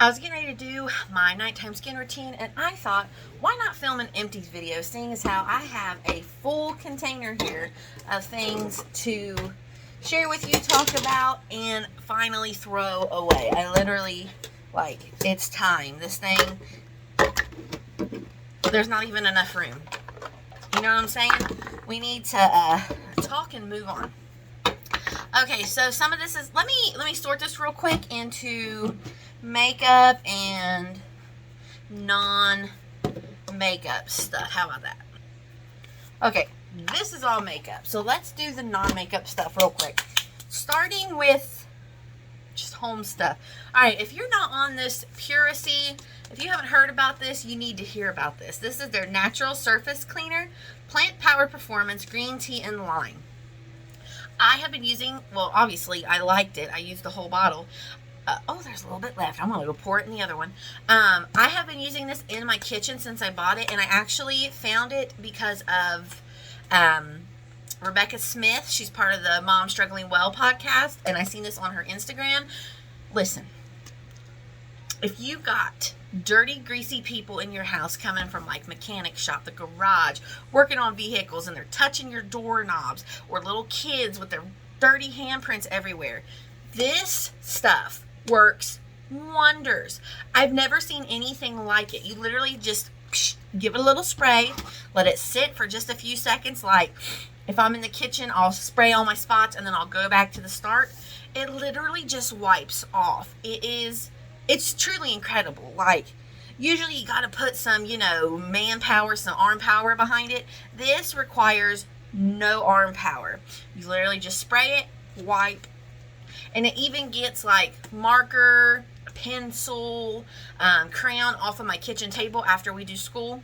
I was getting ready to do my nighttime skin routine, and I thought, why not film an empties video, seeing as how I have a full container here of things to share with you, talk about, and finally throw away. I literally, it's time. This thing, there's not even enough room. You know what I'm saying? We need to talk and move on. Okay, so some of this is, let me sort this real quick into makeup and non-makeup stuff. How about that? Okay, this is all makeup. So let's do the non-makeup stuff real quick. Starting with just home stuff. Alright, if you're not on this Puracy, if you haven't heard about this, you need to hear about this. This is their natural surface cleaner, plant power performance, green tea and lime. I have been using, well, obviously I liked it. I used the whole bottle. Oh, there's a little bit left. I'm going to go pour it in the other one. I have been using this in my kitchen since I bought it, and I actually found it because of Rebecca Smith. She's part of the Mom Struggling Well podcast, and I seen this on her Instagram. Listen, if you got dirty, greasy people in your house coming from like mechanic shop, the garage, working on vehicles, and they're touching your doorknobs, or little kids with their dirty handprints everywhere, this stuff works wonders. I've never seen anything like it. You literally just give it a little spray, let it sit for just a few seconds. Like if I'm in the kitchen, I'll spray all my spots and then I'll go back to the start. It literally just wipes off. It's truly incredible. Like, usually you got to put some, manpower, some arm power behind it. This requires no arm power. You literally just spray it, wipe, and it even gets like marker, pencil, crayon off of my kitchen table after we do school.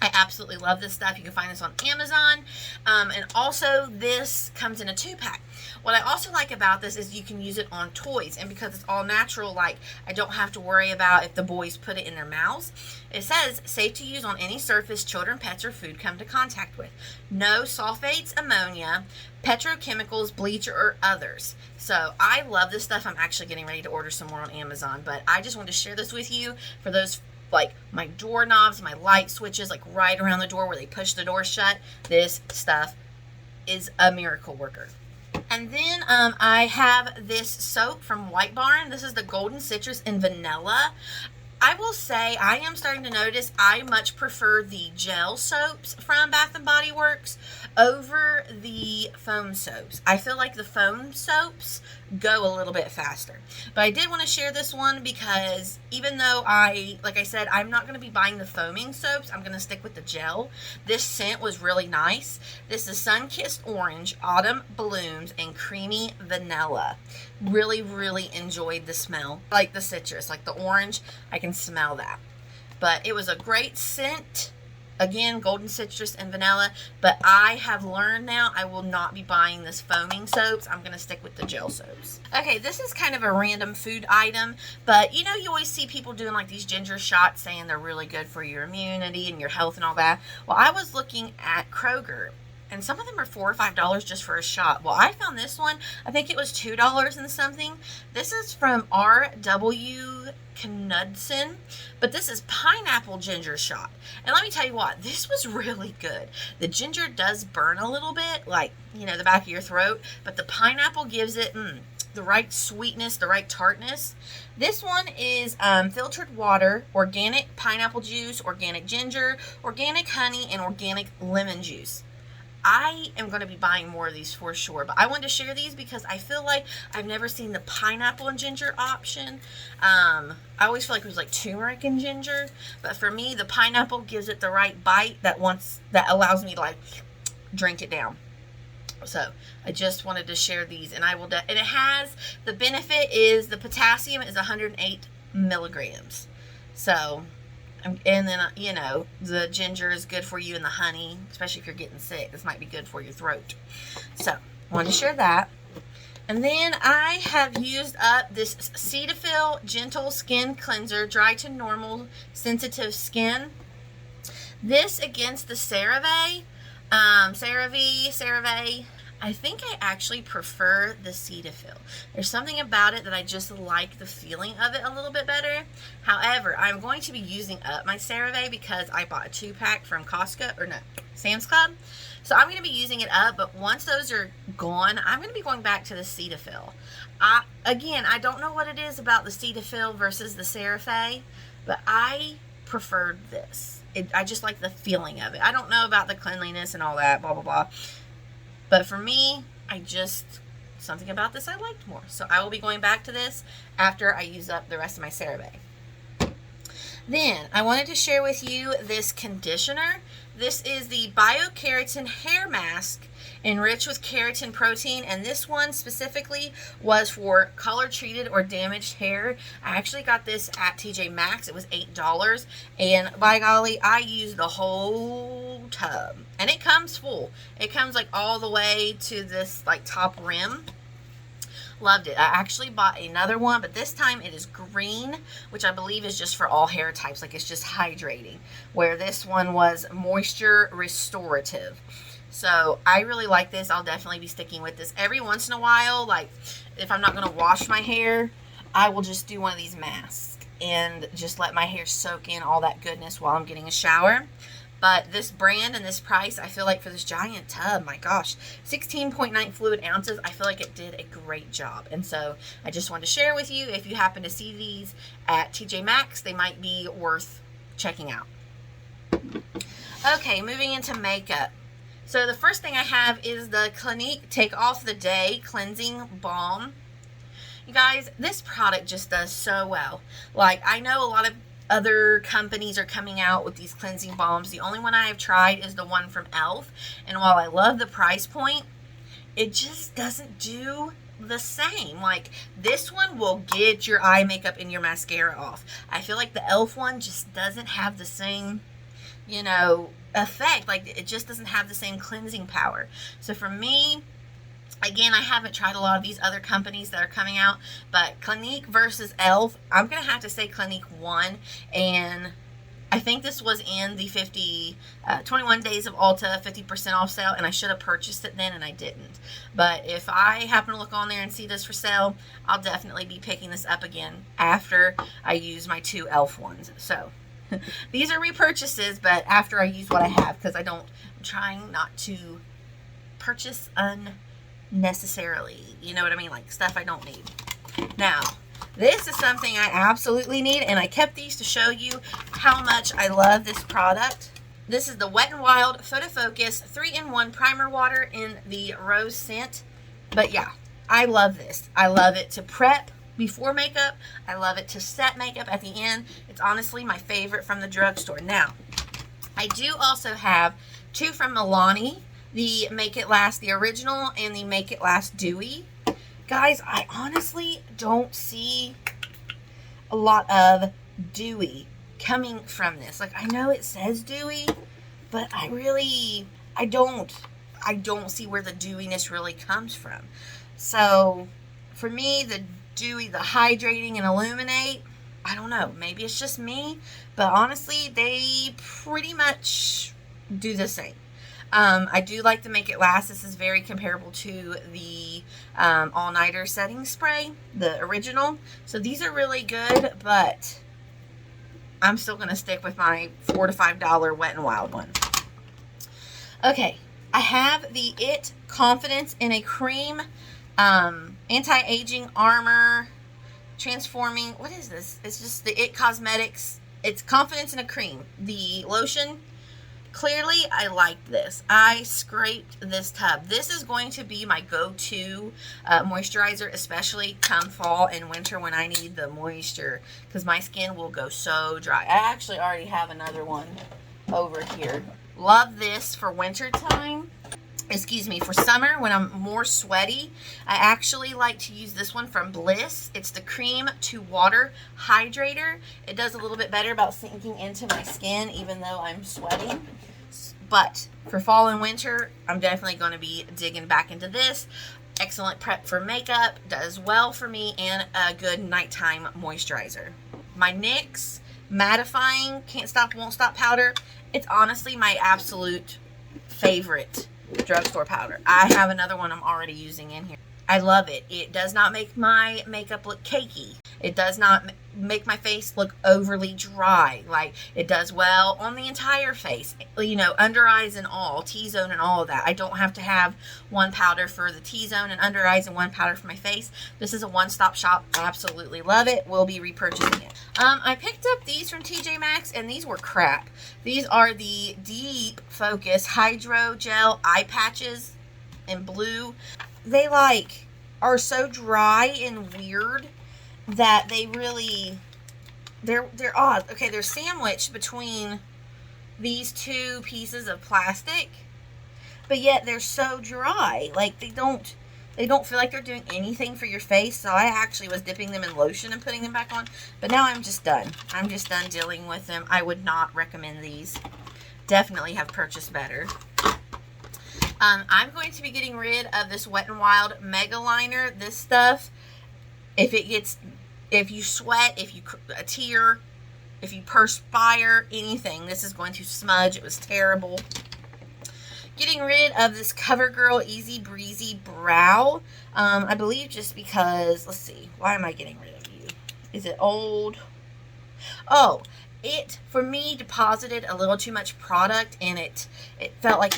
I absolutely love this stuff. You can find this on Amazon. And also this comes in a 2-pack. What I also like about this is you can use it on toys. And because it's all natural, like I don't have to worry about if the boys put it in their mouths. It says, safe to use on any surface children, pets, or food come to contact with. No sulfates, ammonia, petrochemicals, bleach, or others. So I love this stuff. I'm actually getting ready to order some more on Amazon. But I just wanted to share this with you for those, like my doorknobs, my light switches, like right around the door where they push the door shut. This stuff is a miracle worker. And then I have this soap from White Barn. This is the Golden Citrus and Vanilla. I will say I am starting to notice I much prefer the gel soaps from Bath & Body Works over the foam soaps. I feel like the foam soaps go a little bit faster. But I did want to share this one because even though like I said, I'm not going to be buying the foaming soaps. I'm going to stick with the gel. This scent was really nice. This is Sun-Kissed Orange, Autumn Blooms, and Creamy Vanilla. Really, really enjoyed the smell. Like the citrus, like the orange, I can smell that. But it was a great scent. Again, golden citrus and vanilla. But I have learned now I will not be buying this foaming soaps. I'm going to stick with the gel soaps. Okay, this is kind of a random food item. But you always see people doing like these ginger shots saying they're really good for your immunity and your health and all that. Well, I was looking at Kroger. And some of them are $4 or $5 just for a shot. Well, I found this one. I think it was $2 and something. This is from R.W. Knudsen. But this is pineapple ginger shot. And let me tell you what, this was really good. The ginger does burn a little bit, like, the back of your throat. But the pineapple gives it the right sweetness, the right tartness. This one is filtered water, organic pineapple juice, organic ginger, organic honey, and organic lemon juice. I am going to be buying more of these for sure, but I wanted to share these because I feel like I've never seen the pineapple and ginger option. I always feel like it was like turmeric and ginger, but for me, the pineapple gives it the right bite that allows me to like drink it down. So I just wanted to share these, and and it has, the benefit is the potassium is 108 milligrams. So, and then, the ginger is good for you, and the honey, especially if you're getting sick. This might be good for your throat. So, I wanted to share that. And then I have used up this Cetaphil Gentle Skin Cleanser, dry to normal, sensitive skin. This against the CeraVe. I think I actually prefer the Cetaphil. There's something about it that I just like the feeling of it a little bit better. However, I'm going to be using up my CeraVe because I bought a 2-pack from Costco, or no, Sam's Club. So I'm going to be using it up, but once those are gone, I'm going to be going back to the Cetaphil. Again, I don't know what it is about the Cetaphil versus the CeraVe, but I preferred this. I just like the feeling of it. I don't know about the cleanliness and all that, blah, blah, blah. But for me, something about this I liked more. So I will be going back to this after I use up the rest of my CeraVe. Then I wanted to share with you this conditioner. This is the Biokeratin Hair Mask enriched with keratin protein, and this one specifically was for color treated or damaged hair. I actually got this at TJ Maxx. It was $8, and by golly, I used the whole tub, and it comes full. It comes like all the way to this like top rim. Loved it. I actually bought another one, but this time it is green, which I believe is just for all hair types. Like, it's just hydrating, where this one was moisture restorative. So I really like this. I'll definitely be sticking with this every once in a while. Like, if I'm not going to wash my hair, I will just do one of these masks and just let my hair soak in all that goodness while I'm getting a shower. But this brand and this price, I feel like for this giant tub, my gosh, 16.9 fluid ounces, I feel like it did a great job. And so I just wanted to share with you, if you happen to see these at TJ Maxx, they might be worth checking out. Okay, moving into makeup. So the first thing I have is the Clinique Take Off the Day Cleansing Balm. You guys, this product just does so well. Like, I know a lot of other companies are coming out with these cleansing balms. The only one I have tried is the one from e.l.f. And while I love the price point, it just doesn't do the same. Like, this one will get your eye makeup and your mascara off. I feel like the e.l.f. one just doesn't have the same, you know, effect. Like, it just doesn't have the same cleansing power. So for me, again, I haven't tried a lot of these other companies that are coming out, but Clinique versus e.l.f., I'm going to have to say Clinique won. And I think this was in the 21 days of Ulta 50% off sale, and I should have purchased it then, and I didn't. But if I happen to look on there and see this for sale, I'll definitely be picking this up again after I use my 2 e.l.f. ones. So these are repurchases, but after I use what I have, because I'm trying not to purchase unnecessarily, you know what I mean, like stuff I don't need. Now, this is something I absolutely need, and I kept these to show you how much I love this product. This is the Wet n Wild Photo Focus 3-in-1 Primer Water in the Rose scent. But yeah, I love this. I love it to prep before makeup. I love it to set makeup at the end. It's honestly my favorite from the drugstore. Now, I do also have 2 from Milani, the Make It Last, the original, and the Make It Last Dewy. Guys, I honestly don't see a lot of dewy coming from this. Like, I know it says dewy, but I don't see where the dewiness really comes from. So for me, the dewy, the hydrating and illuminate, I don't know, maybe it's just me, but honestly, they pretty much do the same. I do like to Make It Last. This is very comparable to the All-Nighter Setting Spray, the original. So these are really good, but I'm still going to stick with my $4 to $5 Wet n Wild one. Okay, I have the IT Confidence in a Cream Anti-Aging Armor Transforming. What is this? It's just the IT Cosmetics. It's Confidence in a Cream. The lotion. Clearly, I liked this. I scraped this tub. This is going to be my go-to moisturizer, especially come fall and winter when I need the moisture, because my skin will go so dry. I actually already have another one over here. Love this for winter time. Excuse me, for summer when I'm more sweaty. I actually like to use this one from Bliss. It's the Cream to Water Hydrator. It does a little bit better about sinking into my skin even though I'm sweating. But for fall and winter, I'm definitely going to be digging back into this. Excellent prep for makeup, does well for me, and a good nighttime moisturizer. My NYX Mattifying Can't Stop Won't Stop powder. It's honestly my absolute favorite drugstore powder. I have another one I'm already using in here. I love it. It does not make my makeup look cakey. It does not make my face look overly dry. Like, it does well on the entire face, you know, under eyes and all, T-zone and all of that. I don't have to have one powder for the T-zone and under eyes and one powder for my face. This is a one-stop shop. Absolutely love it. We'll be repurchasing it. I picked up these from TJ Maxx, and these were crap. These are the Deep Focus Hydro Gel Eye Patches in blue. They like are so dry and weird that they really, they're odd. Okay, they're sandwiched between these two pieces of plastic, but yet they're so dry. Like, they don't feel like they're doing anything for your face. So I actually was dipping them in lotion and putting them back on, but now I'm just done. I'm just done dealing with them. I would not recommend these. Definitely have purchased better. I'm going to be getting rid of this Wet n Wild Mega Liner. This stuff, if you sweat, if you tear, if you perspire, anything, this is going to smudge. It was terrible. Getting rid of this CoverGirl Easy Breezy Brow. I believe just because, let's see, why am I getting rid of you? Is it old? Oh, it, for me, deposited a little too much product, and it felt like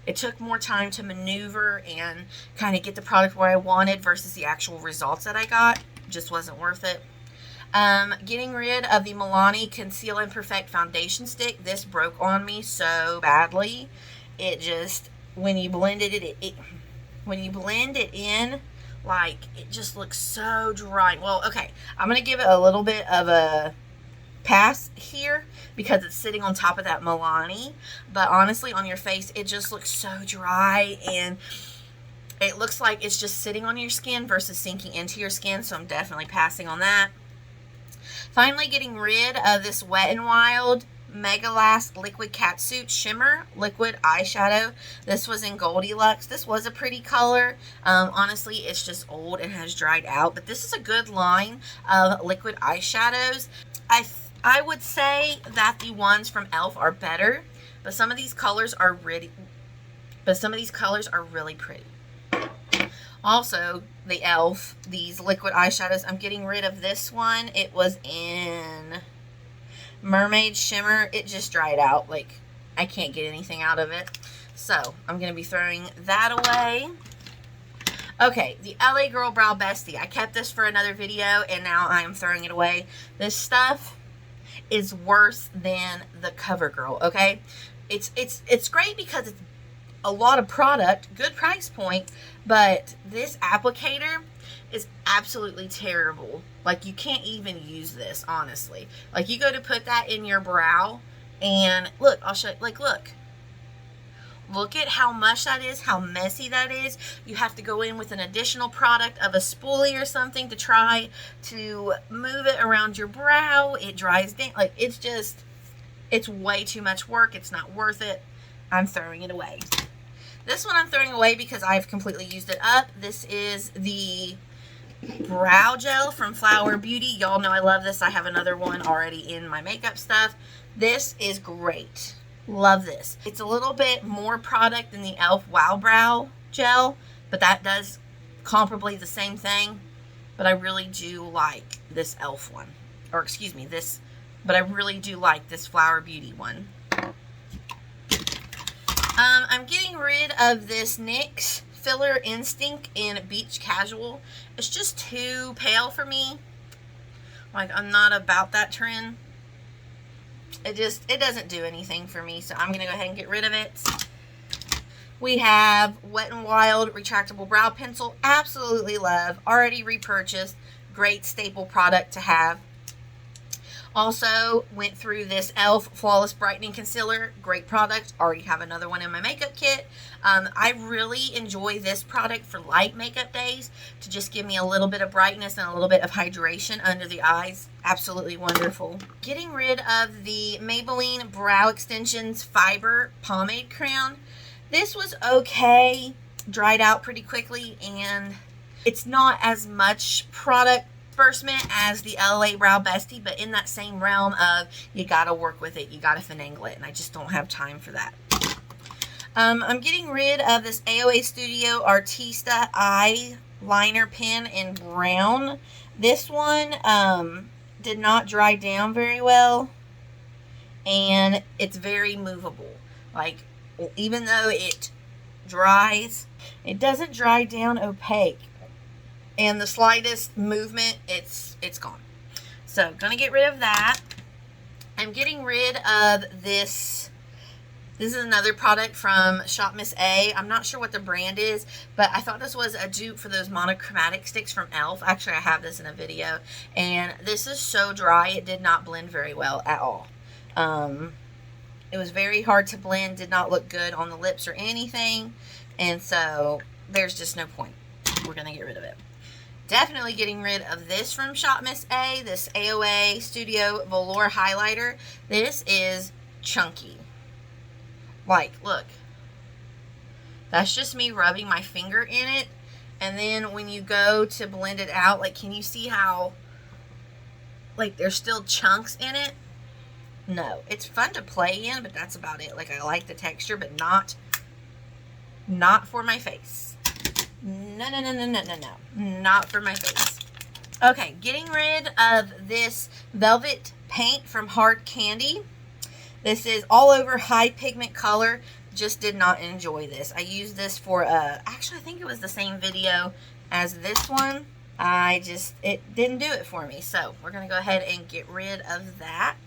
it took more time to maneuver and kind of get the product where I wanted versus the actual results that I got. Just wasn't worth it. Getting rid of the Milani Conceal and Perfect Foundation Stick. This broke on me so badly. It just, when you blended it, when you blend it in, like, it just looks so dry. Well, okay, I'm going to give it a little bit of a pass here because it's sitting on top of that Milani, but honestly on your face it just looks so dry, and it looks like it's just sitting on your skin versus sinking into your skin, so I'm definitely passing on that. Finally, getting rid of this Wet n Wild Mega Last Liquid Catsuit Shimmer Liquid Eyeshadow. This was in Goldilocks. This was a pretty color. Honestly, it's just old and has dried out, but this is a good line of liquid eyeshadows. I would say that the ones from e.l.f. are better, but some of these colors are really pretty. Also, the e.l.f., these liquid eyeshadows, I'm getting rid of this one. It was in Mermaid Shimmer. It just dried out. Like, I can't get anything out of it. So, I'm going to be throwing that away. Okay, the LA Girl Brow Bestie. I kept this for another video, and now I am throwing it away. This stuff is worse than the CoverGirl, okay? It's great because it's a lot of product, good price point, but this applicator is absolutely terrible. Like, you can't even use this, honestly. Like, you go to put that in your brow, and look, I'll show you, like, look at how much that is, how messy that is. You have to go in with an additional product of a spoolie or something to try to move it around your brow. It dries down. Like, it's way too much work. It's not worth it. I'm throwing it away. This one I'm throwing away because I've completely used it up. This is the brow gel from Flower Beauty. Y'all know I love this. I have another one already in my makeup stuff. This is great. Love this. It's a little bit more product than the e.l.f. Wow Brow Gel, but that does comparably the same thing. But I really do like this e.l.f. one. Or excuse me, but I really do like this Flower Beauty one. I'm getting rid of this NYX Filler Instinct in Beach Casual. It's just too pale for me. Like, I'm not about that trend. It doesn't do anything for me, so I'm going to go ahead and get rid of it. We have Wet n Wild Retractable Brow Pencil. Absolutely love. Already repurchased. Great staple product to have. Also went through this e.l.f. Flawless Brightening Concealer. Great product. Already have another one in my makeup kit. I really enjoy this product for light makeup days to just give me a little bit of brightness and a little bit of hydration under the eyes. Absolutely wonderful. Getting rid of the Maybelline Brow Extensions Fiber Pomade Crown. This was okay. Dried out pretty quickly, and it's not as much product disbursement as the LA Brow Bestie, but in that same realm of you gotta work with it, you gotta finagle it, and I just don't have time for that. I'm getting rid of this AOA Studio Artista eyeliner pen in brown. This one did not dry down very well, and it's very movable. Like, even though it dries, it doesn't dry down opaque, and the slightest movement, it's gone. So gonna get rid of that. I'm getting rid of this. This is another product from Shop Miss A. I'm not sure what the brand is, but I thought this was a dupe for those monochromatic sticks from e.l.f. Actually, I have this in a video, and this is so dry, it did not blend very well at all. It was very hard to blend, did not look good on the lips or anything, and so there's just no point. We're going to get rid of it. Definitely getting rid of this from Shop Miss A, this AOA Studio Velour Highlighter. This is chunky. Like, look, that's just me rubbing my finger in it, and then when you go to blend it out, like, can you see how, like, there's still chunks in it? No, it's fun to play in, but that's about it. Like, I like the texture, but not for my face. No, no, no, no, no, no, no, not for my face. Okay, getting rid of this velvet paint from Hard Candy. This is all over high pigment color. Just did not enjoy this. I used this for, actually I think it was the same video as this one. It didn't do it for me. So we're going to go ahead and get rid of that.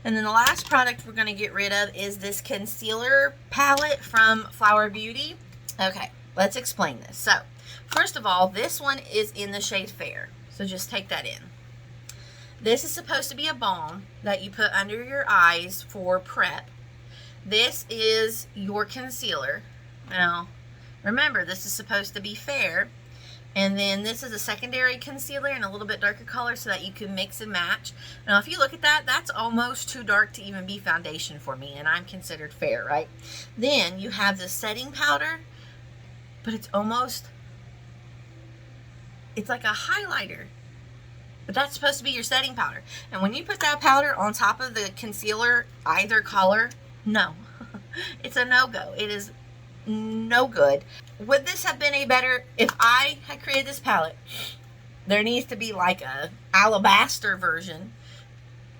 And then the last product we're going to get rid of is this concealer palette from Flower Beauty. Okay, let's explain this. So first of all, this one is in the shade Fair. So just take that in. This is supposed to be a balm that you put under your eyes for prep. This is your concealer. Now, remember, this is supposed to be fair. And then this is a secondary concealer in a little bit darker color so that you can mix and match. Now, if you look at that, that's almost too dark to even be foundation for me, and I'm considered fair, right? Then you have the setting powder, but it's like a highlighter. But that's supposed to be your setting powder. And when you put that powder on top of the concealer, either color, no. It's a no-go. It is no good. Would this have been if I had created this palette, there needs to be like a alabaster version.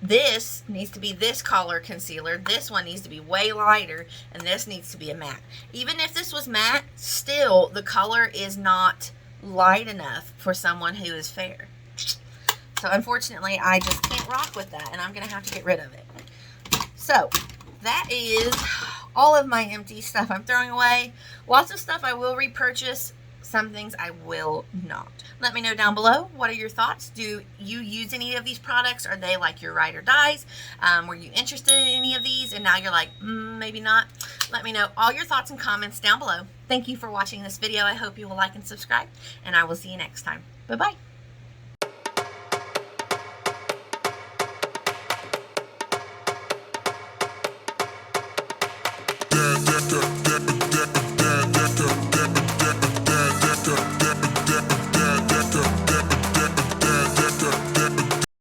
This needs to be this color concealer. This one needs to be way lighter, and this needs to be a matte. Even if this was matte, still the color is not light enough for someone who is fair. So unfortunately, I just can't rock with that, and I'm going to have to get rid of it. So that is all of my empty stuff I'm throwing away. Lots of stuff I will repurchase. Some things I will not. Let me know down below. What are your thoughts? Do you use any of these products? Are they like your ride or dies? Were you interested in any of these and now you're like, maybe not? Let me know all your thoughts and comments down below. Thank you for watching this video. I hope you will like and subscribe, and I will see you next time. Bye-bye.